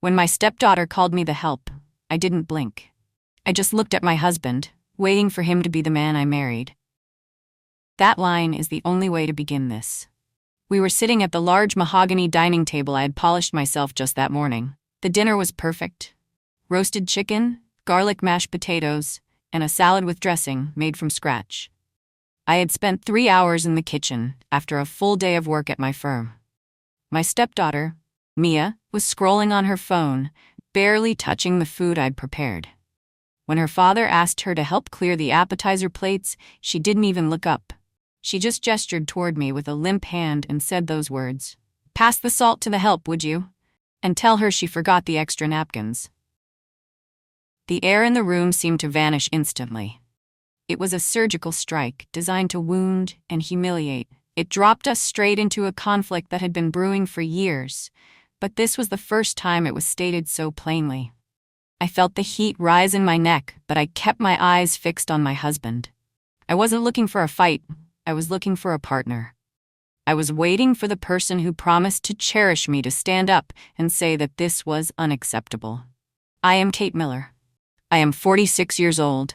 When my stepdaughter called me the help, I didn't blink. I just looked at my husband, waiting for him to be the man I married. That line is the only way to begin this. We were sitting at the large mahogany dining table I had polished myself just that morning. The dinner was perfect. Roasted chicken, garlic mashed potatoes, and a salad with dressing made from scratch. I had spent 3 hours in the kitchen after a full day of work at my firm. My stepdaughter, Mia, was scrolling on her phone, barely touching the food I'd prepared. When her father asked her to help clear the appetizer plates, she didn't even look up. She just gestured toward me with a limp hand and said those words. "Pass the salt to the help, would you? And tell her she forgot the extra napkins." The air in the room seemed to vanish instantly. It was a surgical strike designed to wound and humiliate. It dropped us straight into a conflict that had been brewing for years, but this was the first time it was stated so plainly. I felt the heat rise in my neck, but I kept my eyes fixed on my husband. I wasn't looking for a fight. I was looking for a partner. I was waiting for the person who promised to cherish me to stand up and say that this was unacceptable. I am Kate Miller. I am 46 years old,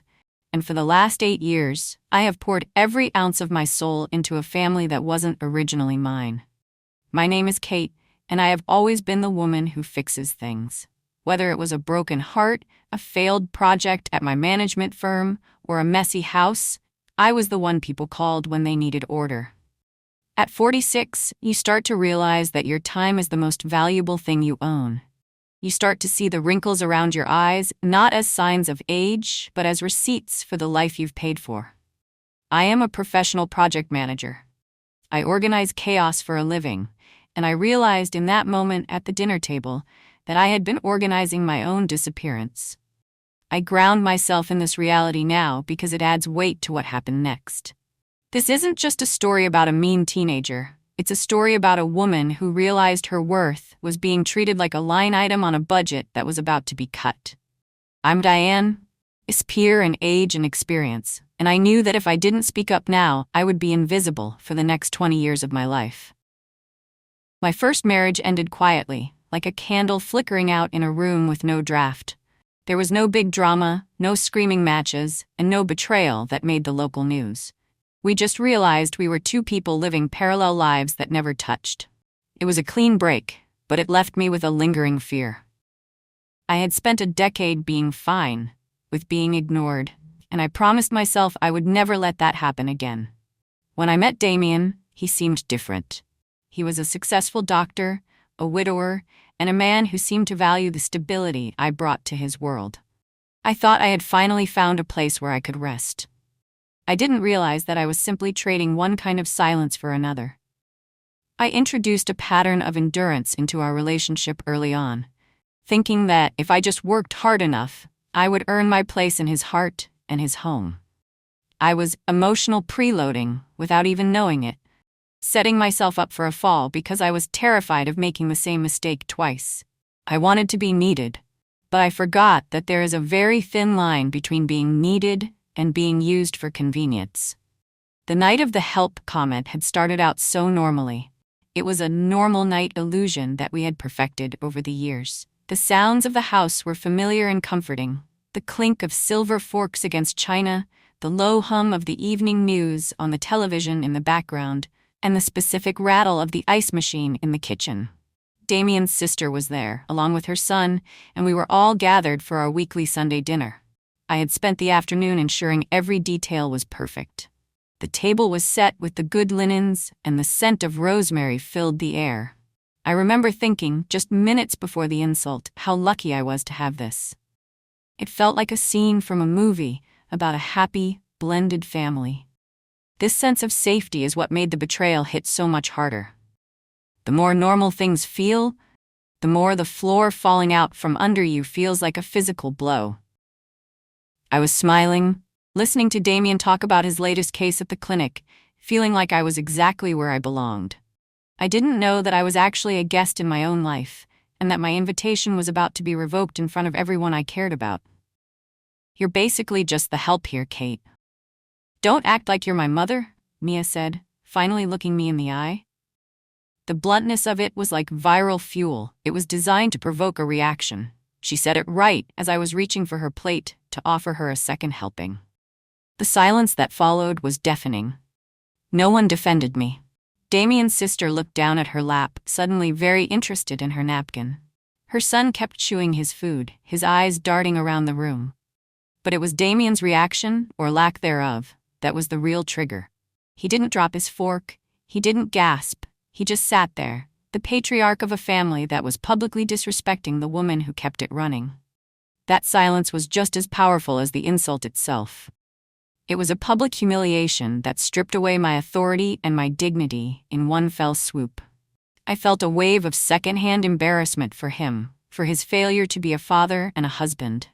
and for the last 8 years, I have poured every ounce of my soul into a family that wasn't originally mine. My name is Kate, and I have always been the woman who fixes things. Whether it was a broken heart, a failed project at my management firm, or a messy house, I was the one people called when they needed order. At 46, you start to realize that your time is the most valuable thing you own. You start to see the wrinkles around your eyes not as signs of age, but as receipts for the life you've paid for. I am a professional project manager. I organize chaos for a living, and I realized in that moment at the dinner table that I had been organizing my own disappearance. I ground myself in this reality now because it adds weight to what happened next. This isn't just a story about a mean teenager. It's a story about a woman who realized her worth was being treated like a line item on a budget that was about to be cut. I'm Diane, is peer in age and experience, and I knew that if I didn't speak up now, I would be invisible for the next 20 years of my life. My first marriage ended quietly, like a candle flickering out in a room with no draft. There was no big drama, no screaming matches, and no betrayal that made the local news. We just realized we were two people living parallel lives that never touched. It was a clean break, but it left me with a lingering fear. I had spent a decade being fine with being ignored, and I promised myself I would never let that happen again. When I met Damien, he seemed different. He was a successful doctor, a widower, and a man who seemed to value the stability I brought to his world. I thought I had finally found a place where I could rest. I didn't realize that I was simply trading one kind of silence for another. I introduced a pattern of endurance into our relationship early on, thinking that if I just worked hard enough, I would earn my place in his heart and his home. I was emotional preloading without even knowing it, setting myself up for a fall because I was terrified of making the same mistake twice. I wanted to be needed, but I forgot that there is a very thin line between being needed and being used for convenience. The night of the help comment had started out so normally. It was a normal night illusion that we had perfected over the years. The sounds of the house were familiar and comforting. The clink of silver forks against china, the low hum of the evening news on the television in the background, and the specific rattle of the ice machine in the kitchen. Damien's sister was there, along with her son, and we were all gathered for our weekly Sunday dinner. I had spent the afternoon ensuring every detail was perfect. The table was set with the good linens, and the scent of rosemary filled the air. I remember thinking, just minutes before the insult, how lucky I was to have this. It felt like a scene from a movie about a happy, blended family. This sense of safety is what made the betrayal hit so much harder. The more normal things feel, the more the floor falling out from under you feels like a physical blow. I was smiling, listening to Damien talk about his latest case at the clinic, feeling like I was exactly where I belonged. I didn't know that I was actually a guest in my own life, and that my invitation was about to be revoked in front of everyone I cared about. "You're basically just the help here, Kate." "Don't act like you're my mother," Mia said, finally looking me in the eye. The bluntness of it was like viral fuel. It was designed to provoke a reaction. She said it right as I was reaching for her plate to offer her a second helping. The silence that followed was deafening. No one defended me. Damien's sister looked down at her lap, suddenly very interested in her napkin. Her son kept chewing his food, his eyes darting around the room. But it was Damien's reaction, or lack thereof, that was the real trigger. He didn't drop his fork. He didn't gasp. He just sat there, the patriarch of a family that was publicly disrespecting the woman who kept it running. That silence was just as powerful as the insult itself. It was a public humiliation that stripped away my authority and my dignity in one fell swoop. I felt a wave of secondhand embarrassment for him, for his failure to be a father and a husband.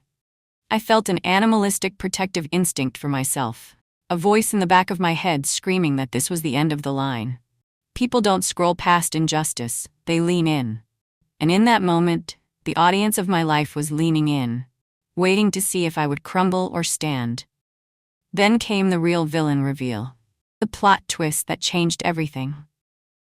I felt an animalistic protective instinct for myself, a voice in the back of my head screaming that this was the end of the line. People don't scroll past injustice, they lean in. And in that moment, the audience of my life was leaning in, waiting to see if I would crumble or stand. Then came the real villain reveal, the plot twist that changed everything.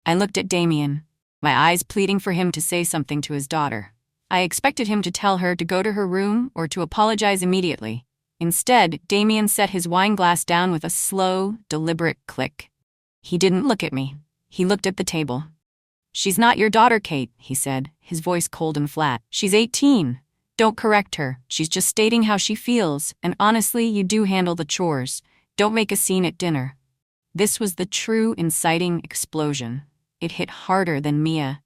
I looked at Damien, my eyes pleading for him to say something to his daughter. I expected him to tell her to go to her room or to apologize immediately. Instead, Damien set his wine glass down with a slow, deliberate click. He didn't look at me. He looked at the table. "She's not your daughter, Kate," he said, his voice cold and flat. "She's 18. Don't correct her. She's just stating how she feels, and honestly, you do handle the chores. Don't make a scene at dinner." This was the true inciting explosion. It hit harder than Mia's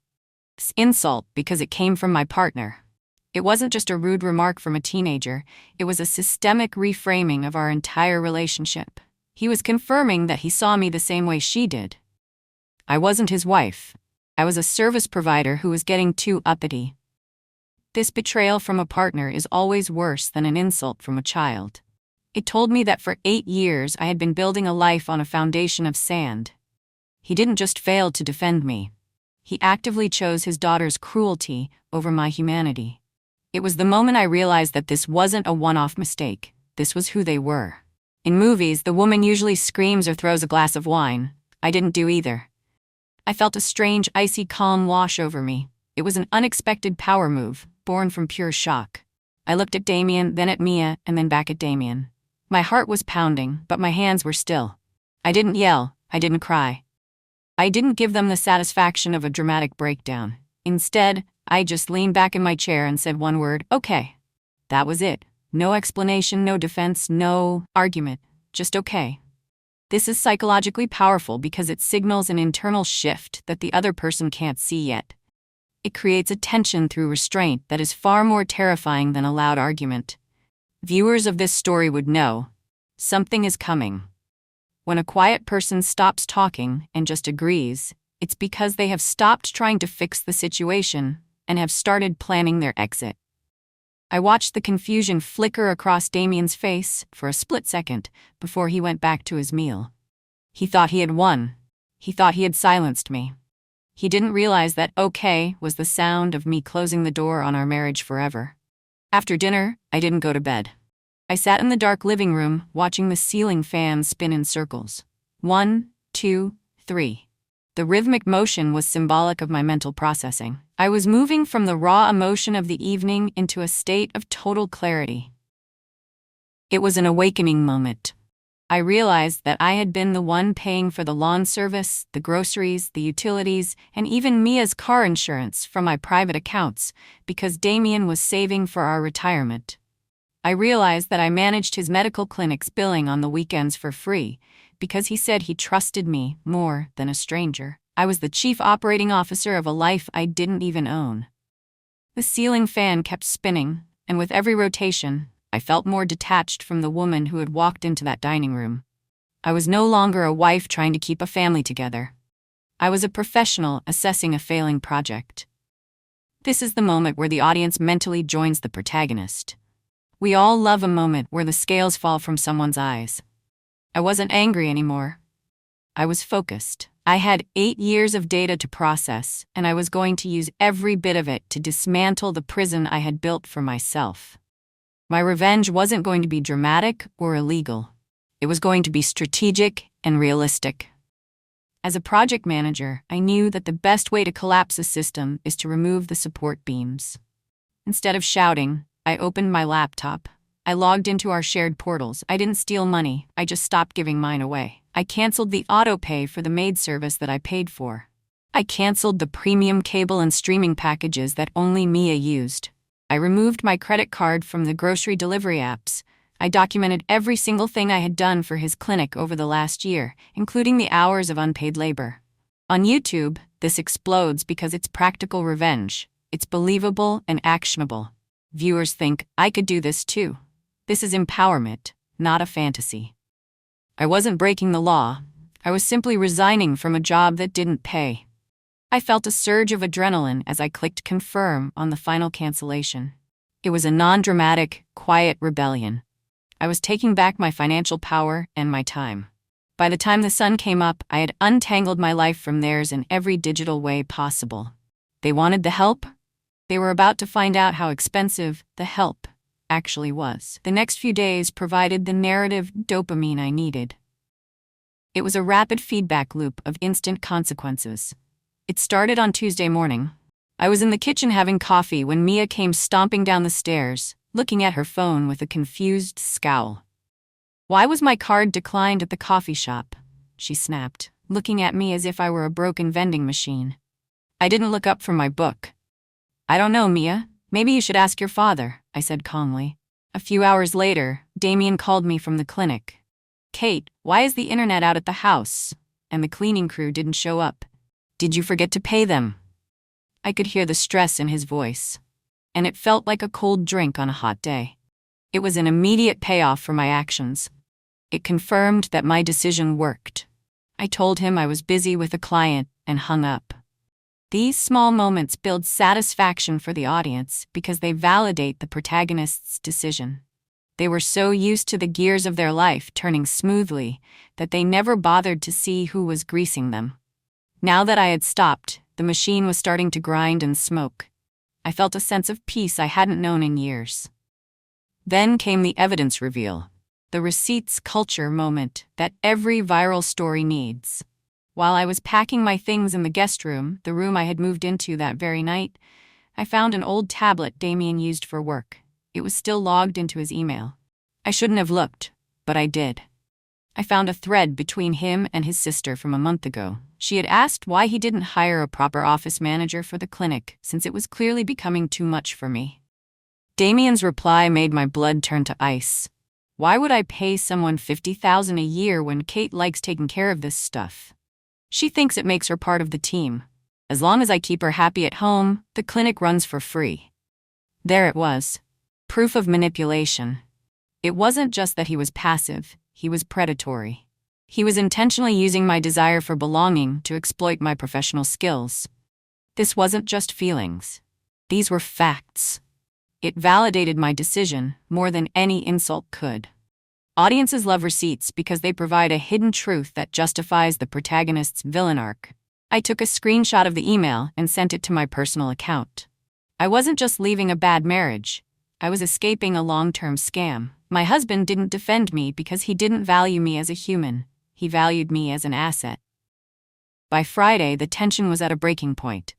insult because it came from my partner. It wasn't just a rude remark from a teenager. It was a systemic reframing of our entire relationship. He was confirming that he saw me the same way she did. I wasn't his wife. I was a service provider who was getting too uppity. This betrayal from a partner is always worse than an insult from a child. It told me that for 8 years I had been building a life on a foundation of sand. He didn't just fail to defend me. He actively chose his daughter's cruelty over my humanity. It was the moment I realized that this wasn't a one-off mistake. This was who they were. In movies, the woman usually screams or throws a glass of wine. I didn't do either. I felt a strange, icy calm wash over me. It was an unexpected power move, born from pure shock. I looked at Damien, then at Mia, and then back at Damien. My heart was pounding, but my hands were still. I didn't yell. I didn't cry. I didn't give them the satisfaction of a dramatic breakdown. Instead, I just leaned back in my chair and said one word, "Okay." That was it. No explanation, no defense, no argument. Just okay. This is psychologically powerful because it signals an internal shift that the other person can't see yet. It creates a tension through restraint that is far more terrifying than a loud argument. Viewers of this story would know something is coming. When a quiet person stops talking and just agrees, it's because they have stopped trying to fix the situation and have started planning their exit. I watched the confusion flicker across Damien's face for a split second before he went back to his meal. He thought he had won. He thought he had silenced me. He didn't realize that "okay" was the sound of me closing the door on our marriage forever. After dinner, I didn't go to bed. I sat in the dark living room watching the ceiling fan spin in circles. 1, 2, 3. The rhythmic motion was symbolic of my mental processing. I was moving from the raw emotion of the evening into a state of total clarity. It was an awakening moment. I realized that I had been the one paying for the lawn service, the groceries, the utilities, and even Mia's car insurance from my private accounts because Damien was saving for our retirement. I realized that I managed his medical clinic's billing on the weekends for free because he said he trusted me more than a stranger. I was the chief operating officer of a life I didn't even own. The ceiling fan kept spinning, and with every rotation, I felt more detached from the woman who had walked into that dining room. I was no longer a wife trying to keep a family together. I was a professional assessing a failing project. This is the moment where the audience mentally joins the protagonist. We all love a moment where the scales fall from someone's eyes. I wasn't angry anymore. I was focused. I had 8 years of data to process, and I was going to use every bit of it to dismantle the prison I had built for myself. My revenge wasn't going to be dramatic or illegal. It was going to be strategic and realistic. As a project manager, I knew that the best way to collapse a system is to remove the support beams. Instead of shouting, I opened my laptop. I logged into our shared portals. I didn't steal money, I just stopped giving mine away. I canceled the auto-pay for the maid service that I paid for. I canceled the premium cable and streaming packages that only Mia used. I removed my credit card from the grocery delivery apps. I documented every single thing I had done for his clinic over the last year, including the hours of unpaid labor. On YouTube, this explodes because it's practical revenge. It's believable and actionable. Viewers think, I could do this too. This is empowerment, not a fantasy. I wasn't breaking the law. I was simply resigning from a job that didn't pay. I felt a surge of adrenaline as I clicked confirm on the final cancellation. It was a non-dramatic, quiet rebellion. I was taking back my financial power and my time. By the time the sun came up, I had untangled my life from theirs in every digital way possible. They wanted the help. They were about to find out how expensive the help actually was. The next few days provided the narrative dopamine I needed. It was a rapid feedback loop of instant consequences. It started on Tuesday morning. I was in the kitchen having coffee when Mia came stomping down the stairs, looking at her phone with a confused scowl. Why was my card declined at the coffee shop? She snapped, looking at me as if I were a broken vending machine. I didn't look up from my book. I don't know, Mia. Maybe you should ask your father, I said calmly. A few hours later, Damien called me from the clinic. Kate, why is the internet out at the house? And the cleaning crew didn't show up. Did you forget to pay them? I could hear the stress in his voice, and it felt like a cold drink on a hot day. It was an immediate payoff for my actions. It confirmed that my decision worked. I told him I was busy with a client and hung up. These small moments build satisfaction for the audience because they validate the protagonist's decision. They were so used to the gears of their life turning smoothly that they never bothered to see who was greasing them. Now that I had stopped, the machine was starting to grind and smoke. I felt a sense of peace I hadn't known in years. Then came the evidence reveal, the receipts culture moment that every viral story needs. While I was packing my things in the guest room, the room I had moved into that very night, I found an old tablet Damien used for work. It was still logged into his email. I shouldn't have looked, but I did. I found a thread between him and his sister from a month ago. She had asked why he didn't hire a proper office manager for the clinic, since it was clearly becoming too much for me. Damien's reply made my blood turn to ice. Why would I pay someone $50,000 a year when Kate likes taking care of this stuff? She thinks it makes her part of the team. As long as I keep her happy at home, the clinic runs for free. There it was. Proof of manipulation. It wasn't just that he was passive, he was predatory. He was intentionally using my desire for belonging to exploit my professional skills. This wasn't just feelings. These were facts. It validated my decision more than any insult could. Audiences love receipts because they provide a hidden truth that justifies the protagonist's villain arc. I took a screenshot of the email and sent it to my personal account. I wasn't just leaving a bad marriage. I was escaping a long-term scam. My husband didn't defend me because he didn't value me as a human. He valued me as an asset. By Friday, the tension was at a breaking point.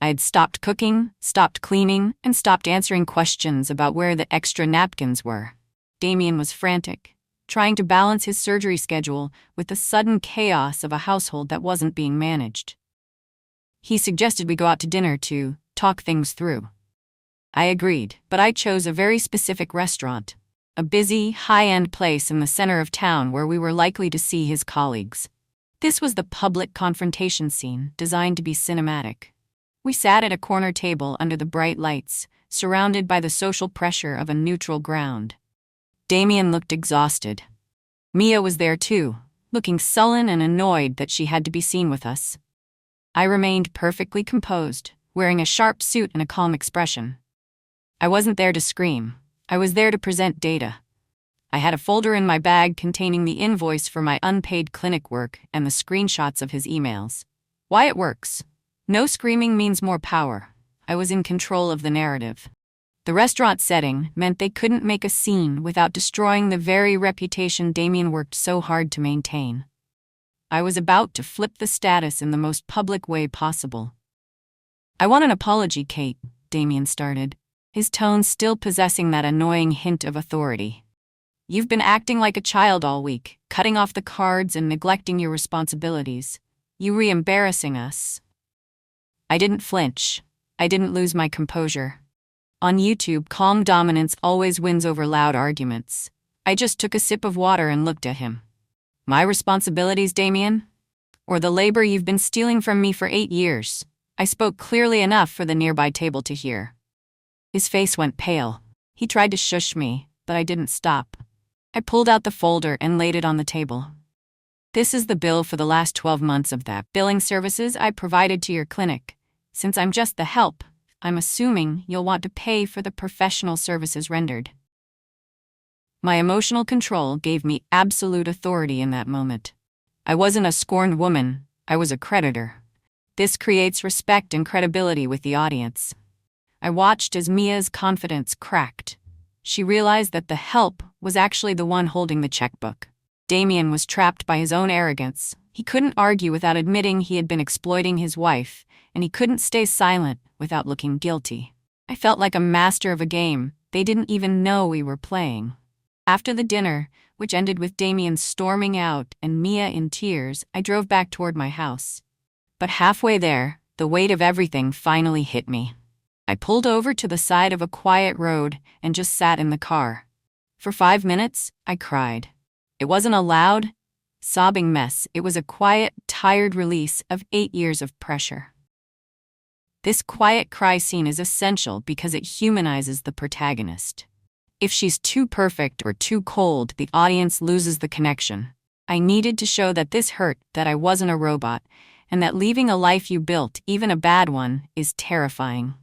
I had stopped cooking, stopped cleaning, and stopped answering questions about where the extra napkins were. Damien was frantic, trying to balance his surgery schedule with the sudden chaos of a household that wasn't being managed. He suggested we go out to dinner to talk things through. I agreed, but I chose a very specific restaurant, a busy, high-end place in the center of town where we were likely to see his colleagues. This was the public confrontation scene, designed to be cinematic. We sat at a corner table under the bright lights, surrounded by the social pressure of a neutral ground. Damien looked exhausted. Mia was there too, looking sullen and annoyed that she had to be seen with us. I remained perfectly composed, wearing a sharp suit and a calm expression. I wasn't there to scream. I was there to present data. I had a folder in my bag containing the invoice for my unpaid clinic work and the screenshots of his emails. Why it works. No screaming means more power. I was in control of the narrative. The restaurant setting meant they couldn't make a scene without destroying the very reputation Damien worked so hard to maintain. I was about to flip the status in the most public way possible. "I want an apology, Kate," Damien started, his tone still possessing that annoying hint of authority. "You've been acting like a child all week, cutting off the cards and neglecting your responsibilities. You re-embarrassing us." I didn't flinch. I didn't lose my composure. On YouTube, calm dominance always wins over loud arguments. I just took a sip of water and looked at him. "My responsibilities, Damien? Or the labor you've been stealing from me for 8 years?" I spoke clearly enough for the nearby table to hear. His face went pale. He tried to shush me, but I didn't stop. I pulled out the folder and laid it on the table. "This is the bill for the last 12 months of that billing services I provided to your clinic. Since I'm just the help, I'm assuming you'll want to pay for the professional services rendered." My emotional control gave me absolute authority in that moment. I wasn't a scorned woman, I was a creditor. This creates respect and credibility with the audience. I watched as Mia's confidence cracked. She realized that the help was actually the one holding the checkbook. Damien was trapped by his own arrogance. He couldn't argue without admitting he had been exploiting his wife, and he couldn't stay silent without looking guilty. I felt like a master of a game they didn't even know we were playing. After the dinner, which ended with Damien storming out and Mia in tears, I drove back toward my house. But halfway there, the weight of everything finally hit me. I pulled over to the side of a quiet road and just sat in the car. For 5 minutes, I cried. It wasn't a loud, sobbing mess. It was a quiet, tired release of 8 years of pressure. This quiet cry scene is essential because it humanizes the protagonist. If she's too perfect or too cold, the audience loses the connection. I needed to show that this hurt, that I wasn't a robot, and that leaving a life you built, even a bad one, is terrifying.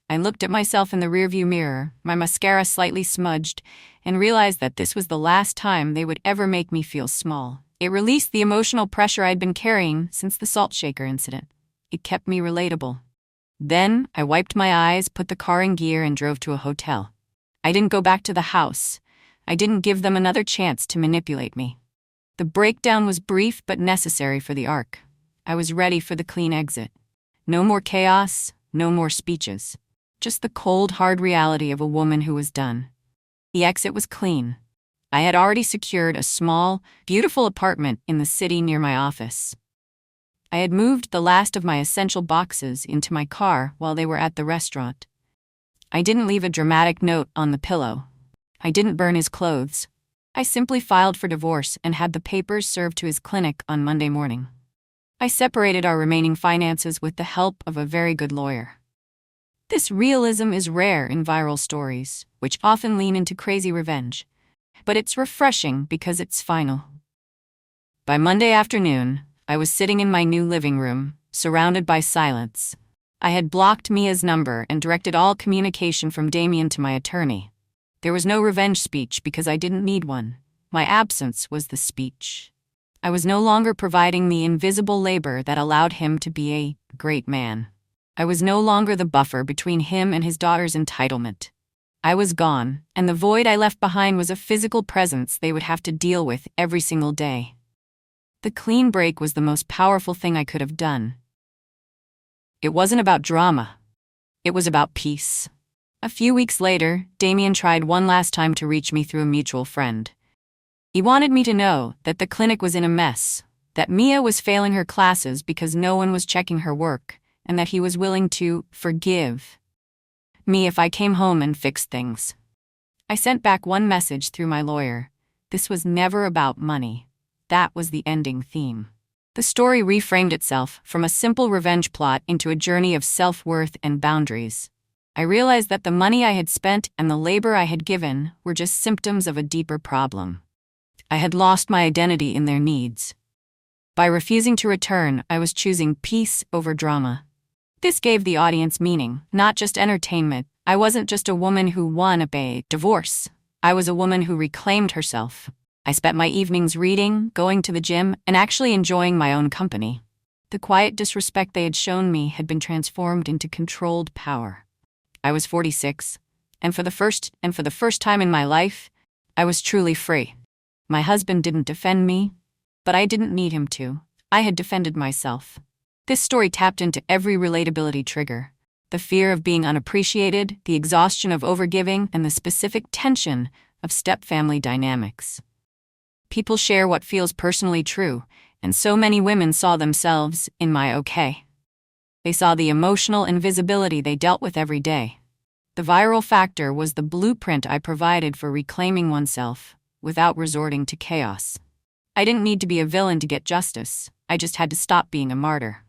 I looked at myself in the rearview mirror, my mascara slightly smudged, and realized that this was the last time they would ever make me feel small. It released the emotional pressure I'd been carrying since the salt shaker incident. It kept me relatable. Then, I wiped my eyes, put the car in gear, and drove to a hotel. I didn't go back to the house. I didn't give them another chance to manipulate me. The breakdown was brief but necessary for the arc. I was ready for the clean exit. No more chaos, no more speeches. Just the cold, hard reality of a woman who was done. The exit was clean. I had already secured a small, beautiful apartment in the city near my office. I had moved the last of my essential boxes into my car while they were at the restaurant. I didn't leave a dramatic note on the pillow. I didn't burn his clothes. I simply filed for divorce and had the papers served to his clinic on Monday morning. I separated our remaining finances with the help of a very good lawyer. This realism is rare in viral stories, which often lean into crazy revenge. But it's refreshing because it's final. By Monday afternoon, I was sitting in my new living room, surrounded by silence. I had blocked Mia's number and directed all communication from Damien to my attorney. There was no revenge speech because I didn't need one. My absence was the speech. I was no longer providing the invisible labor that allowed him to be a great man. I was no longer the buffer between him and his daughter's entitlement. I was gone, and the void I left behind was a physical presence they would have to deal with every single day. The clean break was the most powerful thing I could have done. It wasn't about drama. It was about peace. A few weeks later, Damien tried one last time to reach me through a mutual friend. He wanted me to know that the clinic was in a mess, that Mia was failing her classes because no one was checking her work, and that he was willing to forgive me if I came home and fixed things. I sent back one message through my lawyer. This was never about money. That was the ending theme. The story reframed itself from a simple revenge plot into a journey of self-worth and boundaries. I realized that the money I had spent and the labor I had given were just symptoms of a deeper problem. I had lost my identity in their needs. By refusing to return, I was choosing peace over drama. This gave the audience meaning, not just entertainment. I wasn't just a woman who won a divorce. I was a woman who reclaimed herself. I spent my evenings reading, going to the gym, and actually enjoying my own company. The quiet disrespect they had shown me had been transformed into controlled power. I was 46, and for the first time in my life, I was truly free. My husband didn't defend me, but I didn't need him to. I had defended myself. This story tapped into every relatability trigger: the fear of being unappreciated, the exhaustion of overgiving, and the specific tension of step-family dynamics. People share what feels personally true, and so many women saw themselves in my okay. They saw the emotional invisibility they dealt with every day. The viral factor was the blueprint I provided for reclaiming oneself without resorting to chaos. I didn't need to be a villain to get justice. I just had to stop being a martyr.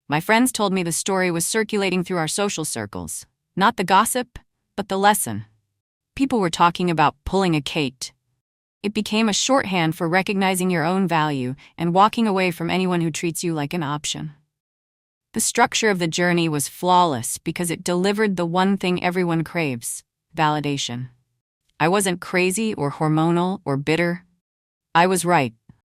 My friends told me the story was circulating through our social circles. Not the gossip, but the lesson. People were talking about pulling a Kate. It became a shorthand for recognizing your own value and walking away from anyone who treats you like an option. The structure of the journey was flawless because it delivered the one thing everyone craves: validation. I wasn't crazy or hormonal or bitter. I was right.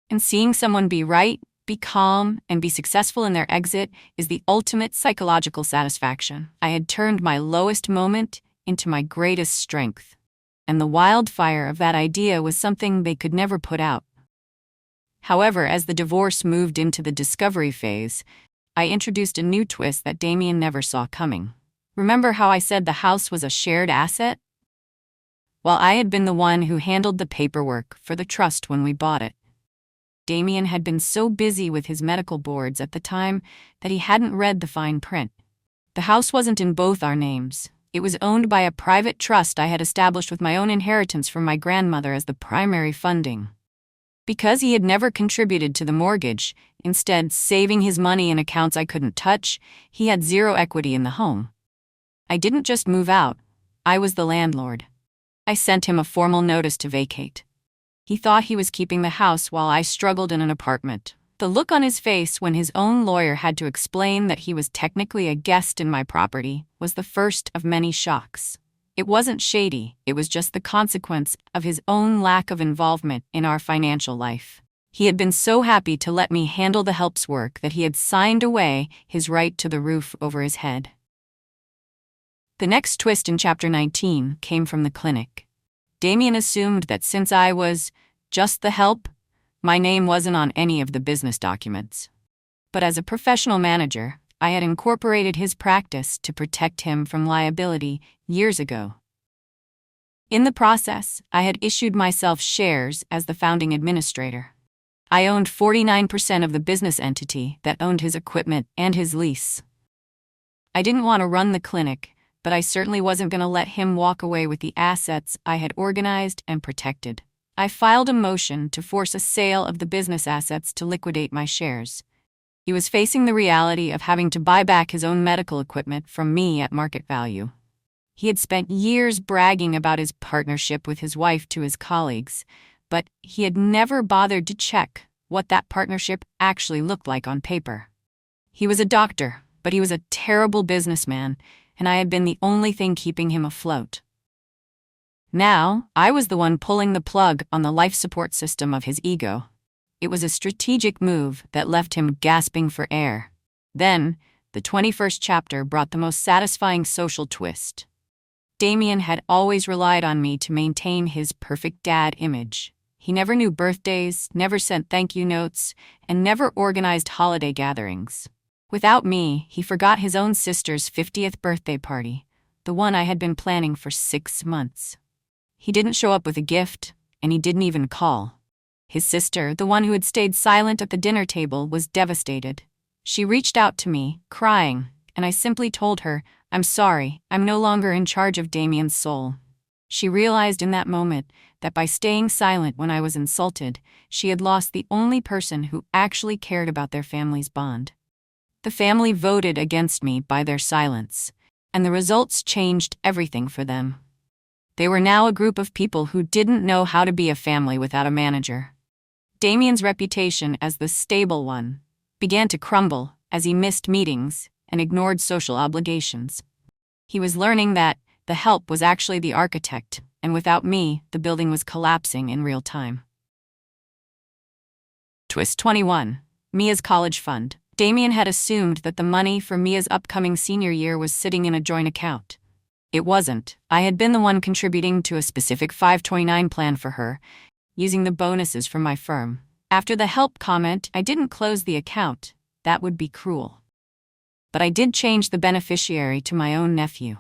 And seeing someone be right, be calm, and be successful in their exit is the ultimate psychological satisfaction. I had turned my lowest moment into my greatest strength. And the wildfire of that idea was something they could never put out. However, as the divorce moved into the discovery phase, I introduced a new twist that Damien never saw coming. Remember how I said the house was a shared asset? Well, I had been the one who handled the paperwork for the trust when we bought it. Damien had been so busy with his medical boards at the time that he hadn't read the fine print. The house wasn't in both our names. It was owned by a private trust I had established with my own inheritance from my grandmother as the primary funding. Because he had never contributed to the mortgage, instead saving his money in accounts I couldn't touch, he had zero equity in the home. I didn't just move out. I was the landlord. I sent him a formal notice to vacate. He thought he was keeping the house while I struggled in an apartment. The look on his face when his own lawyer had to explain that he was technically a guest in my property was the first of many shocks. It wasn't shady, it was just the consequence of his own lack of involvement in our financial life. He had been so happy to let me handle the help's work that he had signed away his right to the roof over his head. The next twist in Chapter 19 came from the clinic. Damien assumed that since I was just the help, my name wasn't on any of the business documents. But as a professional manager, I had incorporated his practice to protect him from liability years ago. In the process, I had issued myself shares as the founding administrator. I owned 49% of the business entity that owned his equipment and his lease. I didn't want to run the clinic, but I certainly wasn't going to let him walk away with the assets I had organized and protected. I filed a motion to force a sale of the business assets to liquidate my shares. He was facing the reality of having to buy back his own medical equipment from me at market value. He had spent years bragging about his partnership with his wife to his colleagues, but he had never bothered to check what that partnership actually looked like on paper. He was a doctor, but he was a terrible businessman, and I had been the only thing keeping him afloat. Now, I was the one pulling the plug on the life support system of his ego. It was a strategic move that left him gasping for air. Then, the 21st chapter brought the most satisfying social twist. Damien had always relied on me to maintain his perfect dad image. He never knew birthdays, never sent thank you notes, and never organized holiday gatherings. Without me, he forgot his own sister's 50th birthday party, the one I had been planning for 6 months. He didn't show up with a gift, and he didn't even call. His sister, the one who had stayed silent at the dinner table, was devastated. She reached out to me, crying, and I simply told her, "I'm sorry, I'm no longer in charge of Damien's soul." She realized in that moment that by staying silent when I was insulted, she had lost the only person who actually cared about their family's bond. The family voted against me by their silence, and the results changed everything for them. They were now a group of people who didn't know how to be a family without a manager. Damien's reputation as the stable one began to crumble as he missed meetings and ignored social obligations. He was learning that the help was actually the architect, and without me, the building was collapsing in real time. Twist 21. Mia's college fund. Damien had assumed that the money for Mia's upcoming senior year was sitting in a joint account. It wasn't. I had been the one contributing to a specific 529 plan for her, using the bonuses from my firm. After the help comment, I didn't close the account. That would be cruel. But I did change the beneficiary to my own nephew.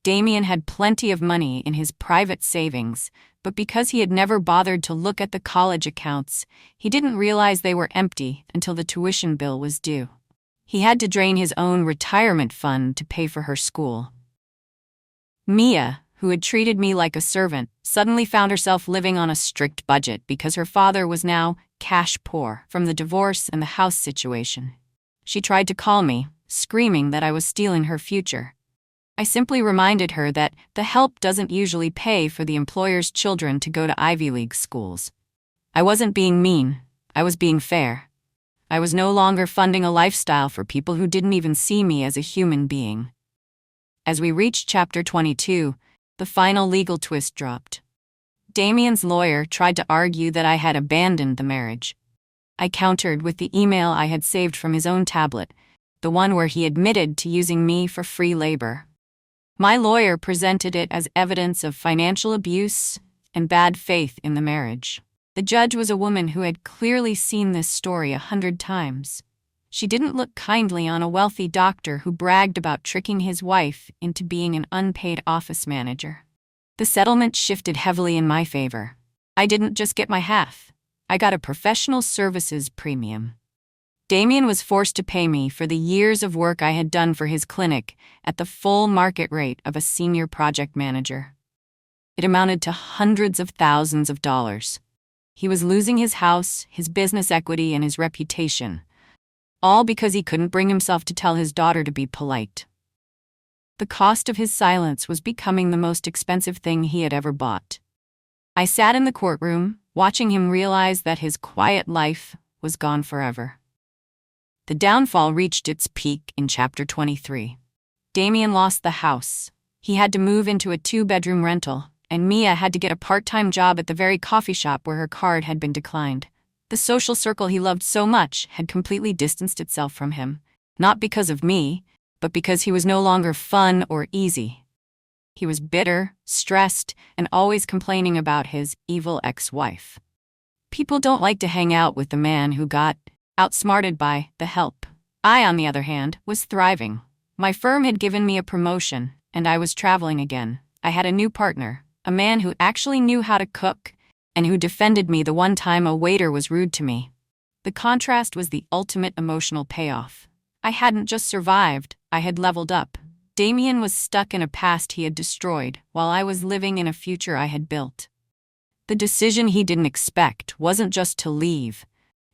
Damien had plenty of money in his private savings, but because he had never bothered to look at the college accounts, he didn't realize they were empty until the tuition bill was due. He had to drain his own retirement fund to pay for her school. Mia, who had treated me like a servant, suddenly found herself living on a strict budget because her father was now cash poor from the divorce and the house situation. She tried to call me, screaming that I was stealing her future. I simply reminded her that the help doesn't usually pay for the employer's children to go to Ivy League schools. I wasn't being mean, I was being fair. I was no longer funding a lifestyle for people who didn't even see me as a human being. As we reached chapter 22, the final legal twist dropped. Damien's lawyer tried to argue that I had abandoned the marriage. I countered with the email I had saved from his own tablet, the one where he admitted to using me for free labor. My lawyer presented it as evidence of financial abuse and bad faith in the marriage. The judge was a woman who had clearly seen this story 100 times. She didn't look kindly on a wealthy doctor who bragged about tricking his wife into being an unpaid office manager. The settlement shifted heavily in my favor. I didn't just get my half. I got a professional services premium. Damien was forced to pay me for the years of work I had done for his clinic at the full market rate of a senior project manager. It amounted to hundreds of thousands of dollars. He was losing his house, his business equity, and his reputation, all because he couldn't bring himself to tell his daughter to be polite. The cost of his silence was becoming the most expensive thing he had ever bought. I sat in the courtroom, watching him realize that his quiet life was gone forever. The downfall reached its peak in chapter 23. Damien lost the house. He had to move into a 2-bedroom rental, and Mia had to get a part-time job at the very coffee shop where her card had been declined. The social circle he loved so much had completely distanced itself from him, not because of me, but because he was no longer fun or easy. He was bitter, stressed, and always complaining about his evil ex-wife. People don't like to hang out with the man who got outsmarted by the help. I, on the other hand, was thriving. My firm had given me a promotion, and I was traveling again. I had a new partner, a man who actually knew how to cook, and who defended me the one time a waiter was rude to me. The contrast was the ultimate emotional payoff. I hadn't just survived, I had leveled up. Damien was stuck in a past he had destroyed, while I was living in a future I had built. The decision he didn't expect wasn't just to leave.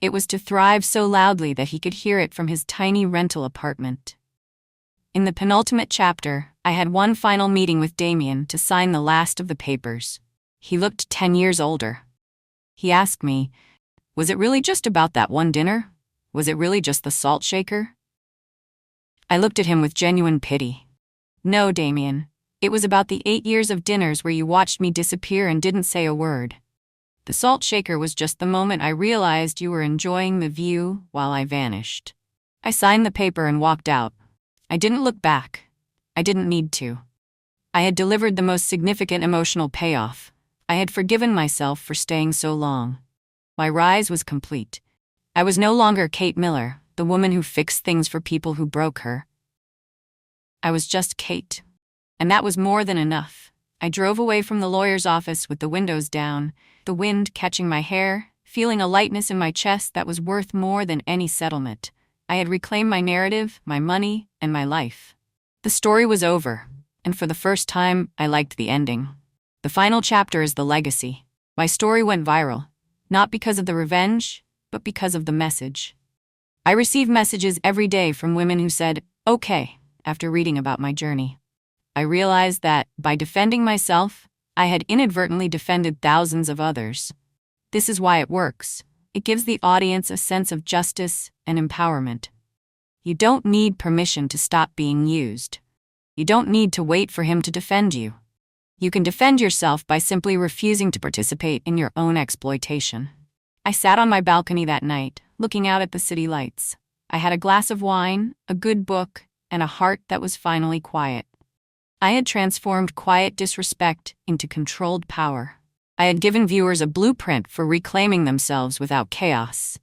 It was to thrive so loudly that he could hear it from his tiny rental apartment. In the penultimate chapter, I had one final meeting with Damien to sign the last of the papers. He looked 10 years older. He asked me, "Was it really just about that one dinner? Was it really just the salt shaker?" I looked at him with genuine pity. "No, Damien. It was about the 8 years of dinners where you watched me disappear and didn't say a word. The salt shaker was just the moment I realized you were enjoying the view while I vanished." I signed the paper and walked out. I didn't look back. I didn't need to. I had delivered the most significant emotional payoff. I had forgiven myself for staying so long. My rise was complete. I was no longer Kate Miller, the woman who fixed things for people who broke her. I was just Kate. And that was more than enough. I drove away from the lawyer's office with the windows down, the wind catching my hair, feeling a lightness in my chest that was worth more than any settlement. I had reclaimed my narrative, my money, and my life. The story was over, and for the first time, I liked the ending. The final chapter is the legacy. My story went viral, not because of the revenge, but because of the message. I receive messages every day from women who said, "Okay," after reading about my journey. I realized that, by defending myself, I had inadvertently defended thousands of others. This is why it works. It gives the audience a sense of justice and empowerment. You don't need permission to stop being used. You don't need to wait for him to defend you. You can defend yourself by simply refusing to participate in your own exploitation. I sat on my balcony that night, looking out at the city lights. I had a glass of wine, a good book, and a heart that was finally quiet. I had transformed quiet disrespect into controlled power. I had given viewers a blueprint for reclaiming themselves without chaos.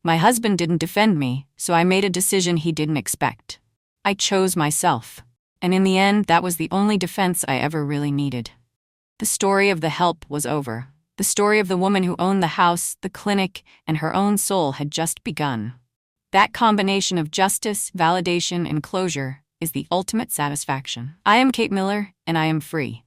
My husband didn't defend me, so I made a decision he didn't expect. I chose myself. And in the end, that was the only defense I ever really needed. The story of the help was over. The story of the woman who owned the house, the clinic, and her own soul had just begun. That combination of justice, validation, and closure is the ultimate satisfaction. I am Kate Miller, and I am free.